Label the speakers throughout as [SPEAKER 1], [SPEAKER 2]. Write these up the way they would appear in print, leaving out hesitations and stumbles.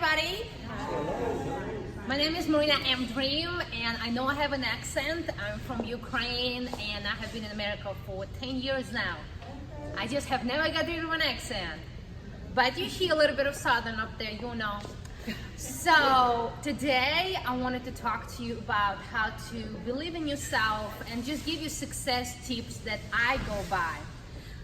[SPEAKER 1] everybody. My name is Marina M. Dream, and I know I have an accent. I'm from Ukraine, and I have been in America for 10 years now. I just have never got rid of an accent. But you hear a little bit of Southern up there, you know. So today I wanted to talk to you about how to believe in yourself and just give you success tips that I go by.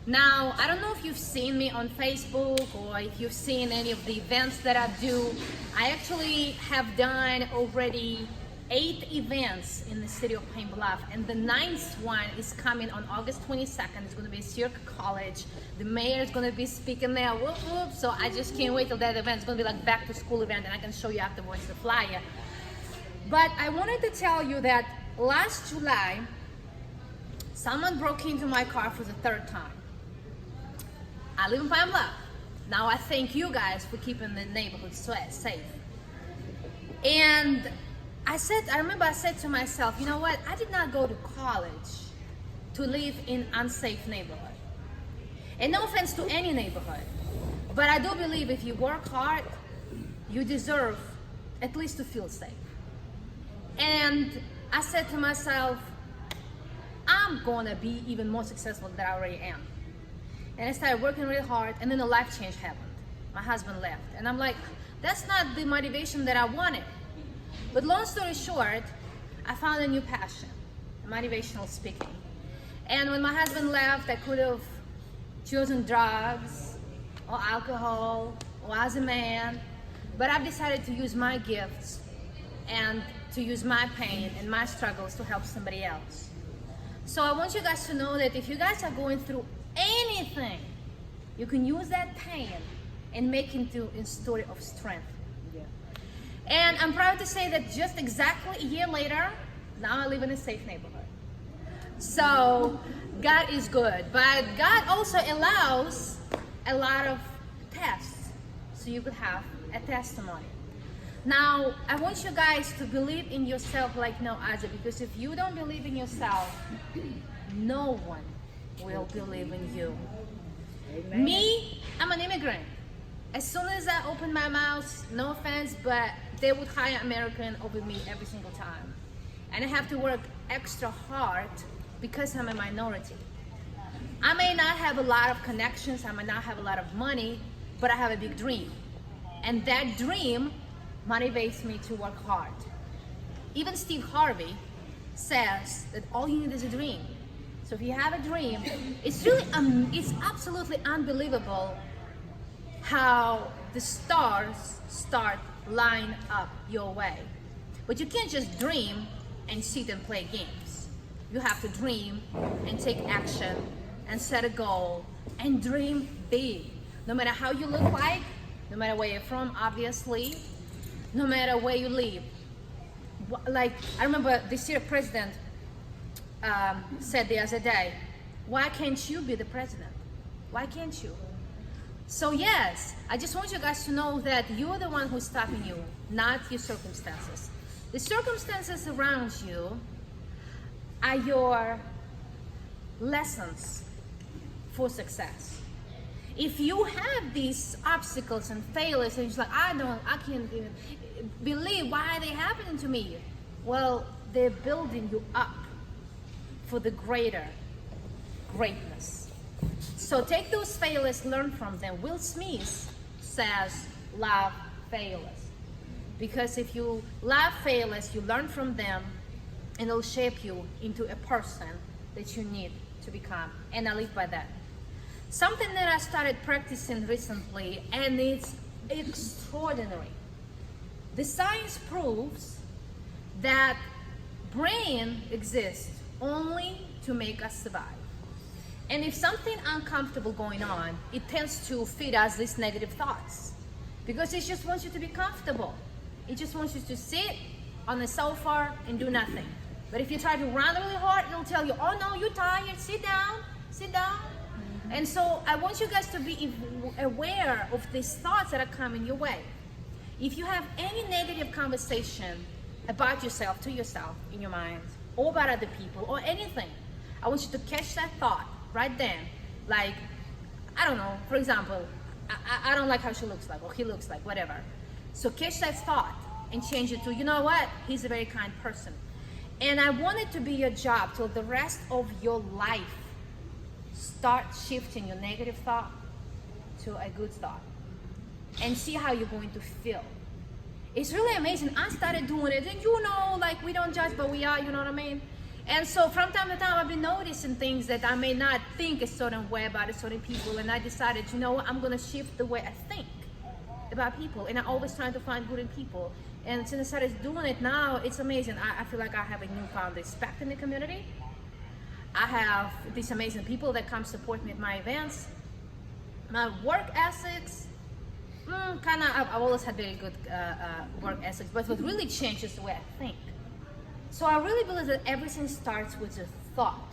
[SPEAKER 1] Now, I don't know if you've seen me on Facebook or if you've seen any of the events that I do. I actually have done already 8 events in the city of Pine Bluff, and the 9th one is coming on August 22nd. It's going to be at Cirque College. The mayor is going to be speaking there. Whoop, whoop. So I just can't wait till that event. It's going to be like back to school event, and I can show you afterwards the flyer. But I wanted to tell you that last July, someone broke into my car for the 3rd time. I live in Pine Bluff. Now I thank you guys for keeping the neighborhood safe. And I remember I said to myself, you know what? I did not go to college to live in unsafe neighborhood. And no offense to any neighborhood, but I do believe if you work hard, you deserve at least to feel safe. And I said to myself, I'm gonna be even more successful than I already am. And I started working really hard, and then a life change happened. My husband left, and I'm like, that's not the motivation that I wanted. But long story short, I found a new passion, motivational speaking. And when my husband left, I could have chosen drugs or alcohol or as a man, but I've decided to use my gifts and to use my pain and my struggles to help somebody else. So I want you guys to know that if you guys are going through anything, you can use that pain and make it into a story of strength. Yeah. And I'm proud to say that just exactly a year later, now I live in a safe neighborhood. So God is good, but God also allows a lot of tests so you could have a testimony. Now, I want you guys to believe in yourself like no other, because if you don't believe in yourself, no one will believe in you. Amen. Me, I'm an immigrant. As soon as I open my mouth, no offense, but they would hire American over me every single time. And I have to work extra hard because I'm a minority. I may not have a lot of connections, I may not have a lot of money, but I have a big dream. And that dream motivates me to work hard. Even Steve Harvey says that all you need is a dream. So if you have a dream, it's really, it's absolutely unbelievable how the stars start line up your way. But you can't just dream and sit and play games. You have to dream and take action and set a goal and dream big. No matter how you look like, no matter where you're from, obviously, no matter where you live. Like, I remember this year president said the other day, why can't you be the president? Why can't you? So yes, I just want you guys to know that you're the one who's stopping you, not your circumstances. The circumstances around you are your lessons for success. If you have these obstacles and failures and you're like, I can't even believe why they happening to me. Well, they're building you up for the greater greatness. So take those failures, learn from them. Will Smith says, love failures. Because if you love failures, you learn from them, and it'll shape you into a person that you need to become. And I live by that. Something that I started practicing recently, and it's extraordinary. The science proves that brain exists only to make us survive. And if something uncomfortable going on, it tends to feed us these negative thoughts, because it just wants you to be comfortable. It just wants you to sit on the sofa and do nothing. But if you try to run really hard, it'll tell you, oh no, you're tired, sit down, sit down. Mm-hmm. And so I want you guys to be aware of these thoughts that are coming your way. If you have any negative conversation about yourself, to yourself, in your mind, or about other people, or anything, I want you to catch that thought right then. Like, I don't know, for example, I don't like how she looks like, or he looks like, whatever. So catch that thought and change it to, you know what, he's a very kind person. And I want it to be your job till the rest of your life. Start shifting your negative thought to a good thought and see how you're going to feel. It's really amazing. I started doing it, and you know, like, we don't judge, but we are, you know what I mean? And so from time to time, I've been noticing things that I may not think a certain way about a certain people, and I decided, you know what, I'm gonna shift the way I think about people, and I always trying to find good in people. And since I started doing it now, it's amazing. I feel like I have a newfound respect in the community. I have these amazing people that come support me at my events. My work ethics, I've always had very good work ethics, but what really changed is the way I think. So I really believe that everything starts with a thought.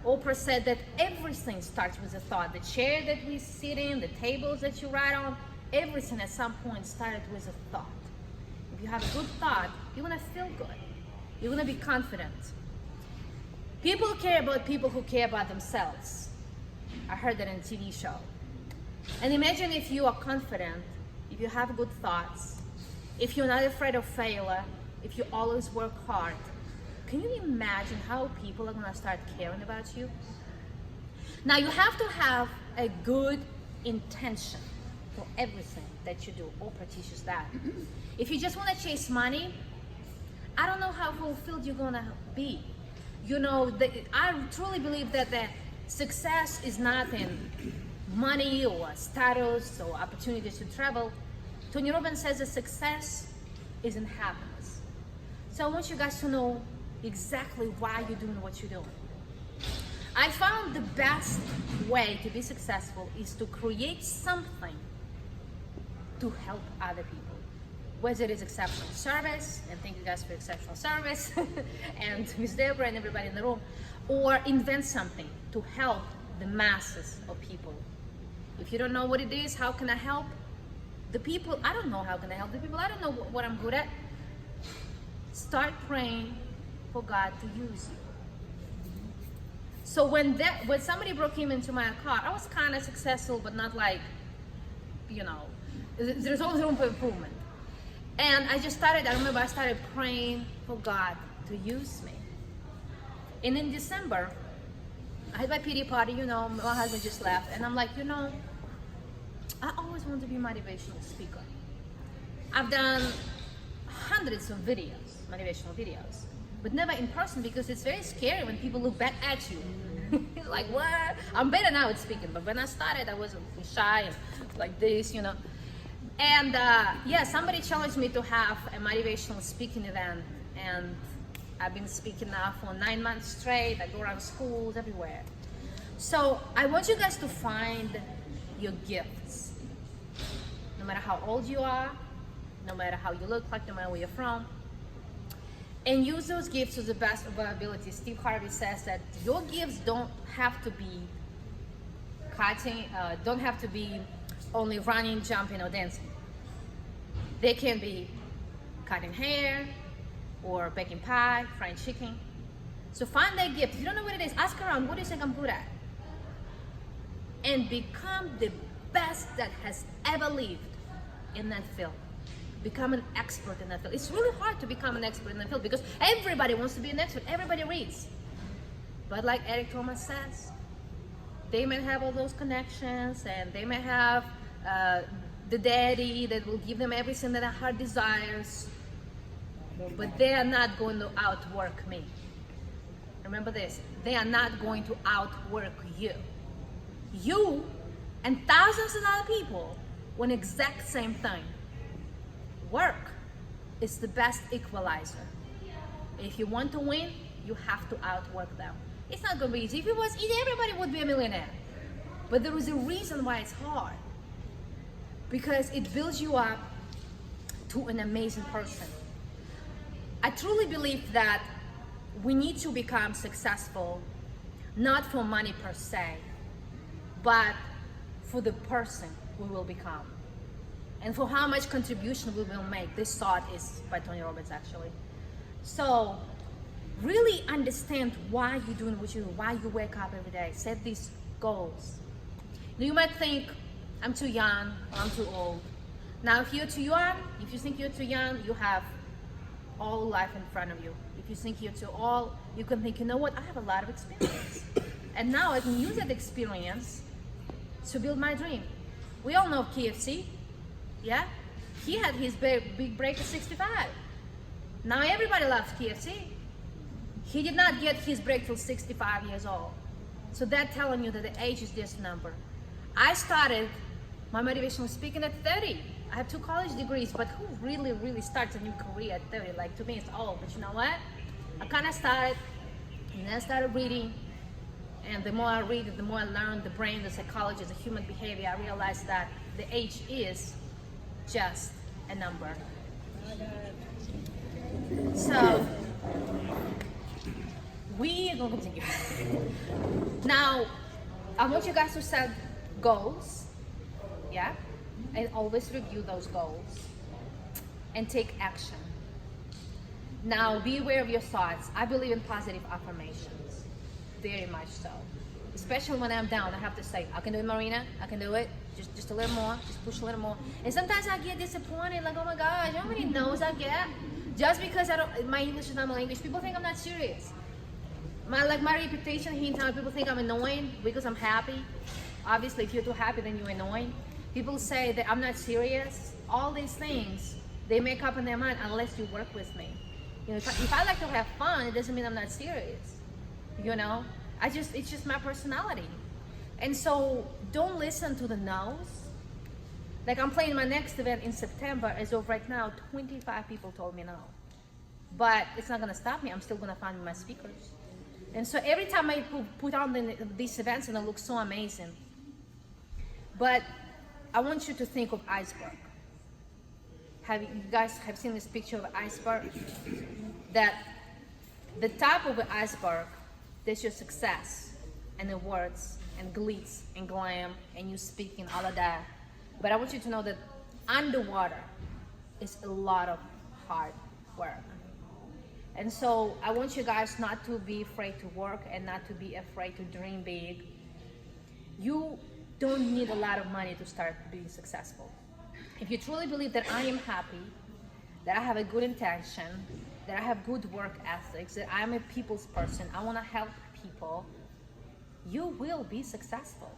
[SPEAKER 1] Oprah said that everything starts with a thought. The chair that we sit in, the tables that you write on, everything at some point started with a thought. If you have a good thought, you're gonna feel good. You're gonna be confident. People care about people who care about themselves. I heard that in a TV show. And imagine if you are confident, if you have good thoughts, if you're not afraid of failure, if you always work hard. Can you imagine how people are gonna start caring about you? Now you have to have a good intention for everything that you do. Oprah teaches that. If you just wanna chase money, I don't know how fulfilled you're gonna be. You know, I truly believe that the success is not in money or status or opportunities to travel. Tony Robbins says that success is in happiness. So I want you guys to know exactly why you're doing what you're doing. I found the best way to be successful is to create something to help other people. Whether it is exceptional service, and thank you guys for exceptional service, and Miss Deborah and everybody in the room, or invent something to help the masses of people. If you don't know what it is, how can I help the people? I don't know how can I help the people. I don't know what I'm good at. Start praying for God to use you. So when somebody broke into my car, I was kind of successful, but not like, you know, there's always room for improvement. And I remember I started praying for God to use me. And in December, I had my pity party, you know, my husband just left. And I'm like, you know, I always wanted to be a motivational speaker. I've done hundreds of videos, motivational videos, but never in person because it's very scary when people look back at you. Like, what? I'm better now at speaking, but when I started, I was shy and like this, you know. And yeah, somebody challenged me to have a motivational speaking event, and I've been speaking now for 9 months straight. I go around schools everywhere. So I want you guys to find your gifts. No matter how old you are, no matter how you look like, no matter where you're from, and use those gifts to the best of our ability. Steve Harvey says that your gifts don't have to be don't have to be only running, jumping, or dancing. They can be cutting hair, or baking pie, frying chicken. So find that gift. If you don't know what it is, ask around, what do you think I'm good at? And become the best that has ever lived in that field. Become an expert in that field. It's really hard to become an expert in that field because everybody wants to be an expert. Everybody reads. But like Eric Thomas says, they may have all those connections, and they may have the daddy that will give them everything that their heart desires, but they are not going to outwork me. Remember this, they are not going to outwork you. You and thousands of other people want the exact same thing. Work is the best equalizer. If you want to win, you have to outwork them. It's not going to be easy. If it was easy, everybody would be a millionaire. But there is a reason why it's hard. Because it builds you up to an amazing person. I truly believe that we need to become successful, not for money per se, but for the person we will become. And for how much contribution we will make. This thought is by Tony Robbins, actually. So really understand why you're doing what you do, why you wake up every day. Set these goals. Now you might think, I'm too young, or I'm too old. Now, if you're too young, if you think you're too young, you have all life in front of you. If you think you're too old, you can think, you know what, I have a lot of experience. And now I can use that experience to build my dream. We all know KFC, yeah? He had his big break at 65. Now everybody loves KFC. He did not get his break till 65 years old. So that's telling you that the age is just a number. I started my motivational speaking at 30. I have 2 college degrees, but who really starts a new career at 30? Like, to me, it's old. But you know what? I kind of started, and then I started reading. And the more I read, the more I learn the brain, the psychology, the human behavior, I realized that the age is just a number. So, we are going to continue. Now, I want you guys to set goals, yeah? And always review those goals and take action. Now, be aware of your thoughts. I believe in positive affirmations, very much so. Especially when I'm down, I have to say, I can do it, Marina. I can do it. Just a little more. Just push a little more. And sometimes I get disappointed, like, oh my gosh, how many no's I get? Just because my English is not my language, people think I'm not serious. My reputation here in town, people think I'm annoying because I'm happy. Obviously, if you're too happy, then you're annoying. People say that I'm not serious. All these things, they make up in their mind unless you work with me. You know, if I like to have fun, it doesn't mean I'm not serious. You know, it's just my personality. And so don't listen to the no's. Like, I'm playing my next event in September. As of right now, 25 people told me no. But it's not gonna stop me. I'm still gonna find my speakers. And so every time I put on these events, and it looks so amazing. But I want you to think of iceberg. You guys have seen this picture of an iceberg? That the top of the iceberg, there's your success and the words and glitz and glam and you speaking, all of that. But I want you to know that underwater is a lot of hard work. And so I want you guys not to be afraid to work and not to be afraid to dream big. You don't need a lot of money to start being successful. If you truly believe that I am happy, that I have a good intention, that I have good work ethics, that I'm a people's person, I want to help people, you will be successful.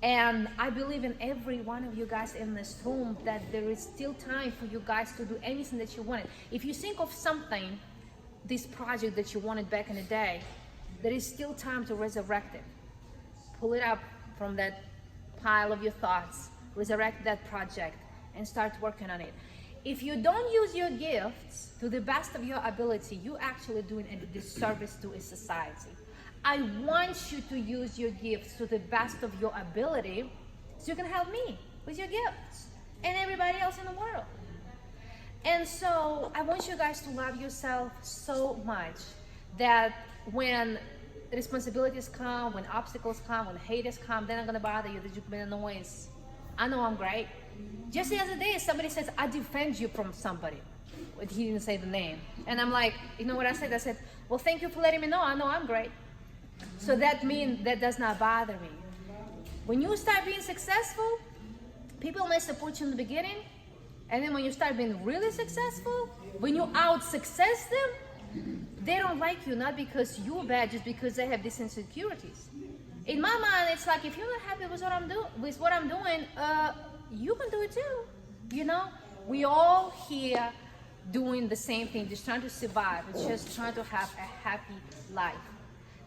[SPEAKER 1] And I believe in every one of you guys in this room that there is still time for you guys to do anything that you wanted. If you think of something, this project that you wanted back in the day, there is still time to resurrect it. Pull it up from that pile of your thoughts, resurrect that project, and start working on it. If you don't use your gifts to the best of your ability, you're actually doing a disservice to a society. I want you to use your gifts to the best of your ability so you can help me with your gifts and everybody else in the world. And so I want you guys to love yourself so much that when responsibilities come, when obstacles come, when haters come, they're not going to bother you, that you've been a noise. I know I'm great. Just the other day, somebody says, I defend you from somebody. But he didn't say the name. And I'm like, you know what I said? I said, well, thank you for letting me know. I know I'm great. So that means that does not bother me. When you start being successful, people may support you in the beginning. And then when you start being really successful, when you out-success them, they don't like you, not because you're bad, just because they have these insecurities. In my mind, it's like, if you're not happy with what I'm doing, you can do it too. You know, we all here doing the same thing, just trying to survive, just trying to have a happy life.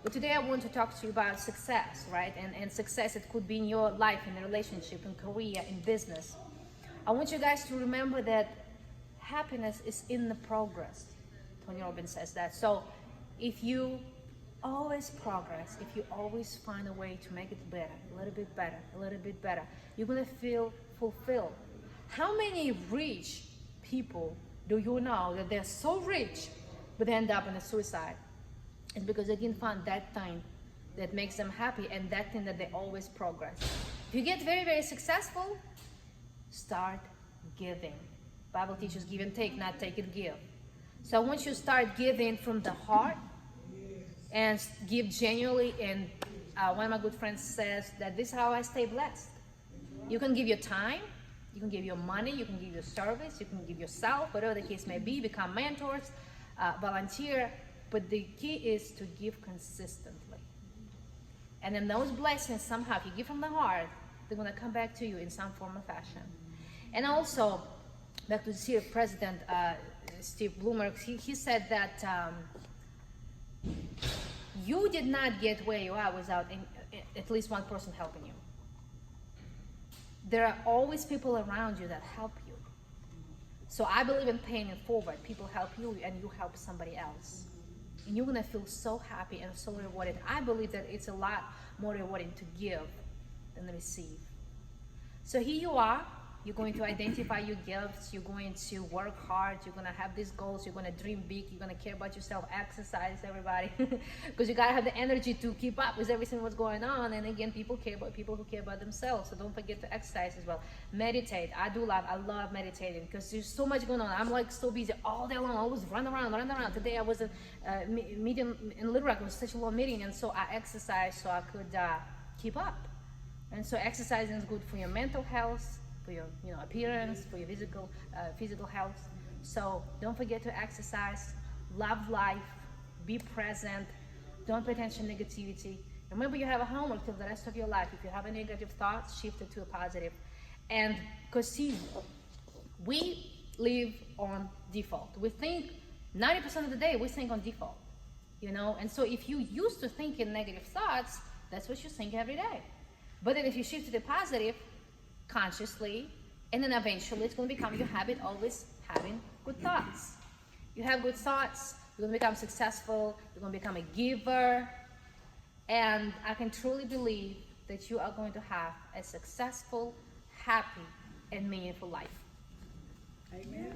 [SPEAKER 1] But today I want to talk to you about success, right? And success, it could be in your life, in a relationship, in career, in business. I want you guys to remember that happiness is in the progress. Tony Robbins says that. So if you always progress, if you always find a way to make it better, a little bit better, a little bit better, you're gonna feel fulfilled. How many rich people do you know that they're so rich, but they end up in a suicide? It's because they didn't find that thing that makes them happy and that thing that they always progress. If you get very, very successful, start giving. Bible teaches give and take, not take and give. So I want you to start giving from the heart and give genuinely. And one of my good friends says that this is how I stay blessed. You can give your time, You can give your money, you can give your service, you can give yourself, whatever the case may be, become mentors, volunteer. But the key is to give consistently. And then those blessings, somehow, if you give from the heart, they're going to come back to you in some form or fashion. And also, back to the President Steve Bloomer, he said that you did not get where you are without at least one person helping you. There are always people around you that help you. So I believe in paying it forward. People help you and you help somebody else. And you're gonna feel so happy and so rewarded. I believe that it's a lot more rewarding to give than to receive. So here you are. You're going to identify your gifts. You're going to work hard. You're going to have these goals. You're going to dream big. You're going to care about yourself. Exercise, everybody. Because you got to have the energy to keep up with everything that's going on. And again, people care about people who care about themselves. So don't forget to exercise as well. Meditate. I love meditating because there's so much going on. I'm like so busy all day long. I always run around. Today I was at a meeting in Little Rock. It was such a long meeting. And so I exercised so I could keep up. And so exercising is good for your mental health, for your appearance, for your physical health. So don't forget to exercise, love life, be present, don't pay attention to negativity. Remember, you have a homework till the rest of your life. If you have a negative thought, shift it to a positive. And because see, we live on default. We think 90% of the day we think on default, and so if you used to think in negative thoughts, that's what you think every day. But then if you shift to the positive, consciously, and then eventually it's going to become your habit, always having good thoughts. You have good thoughts, you're going to become successful, you're going to become a giver, and I can truly believe that you are going to have a successful, happy, and meaningful life.
[SPEAKER 2] Amen.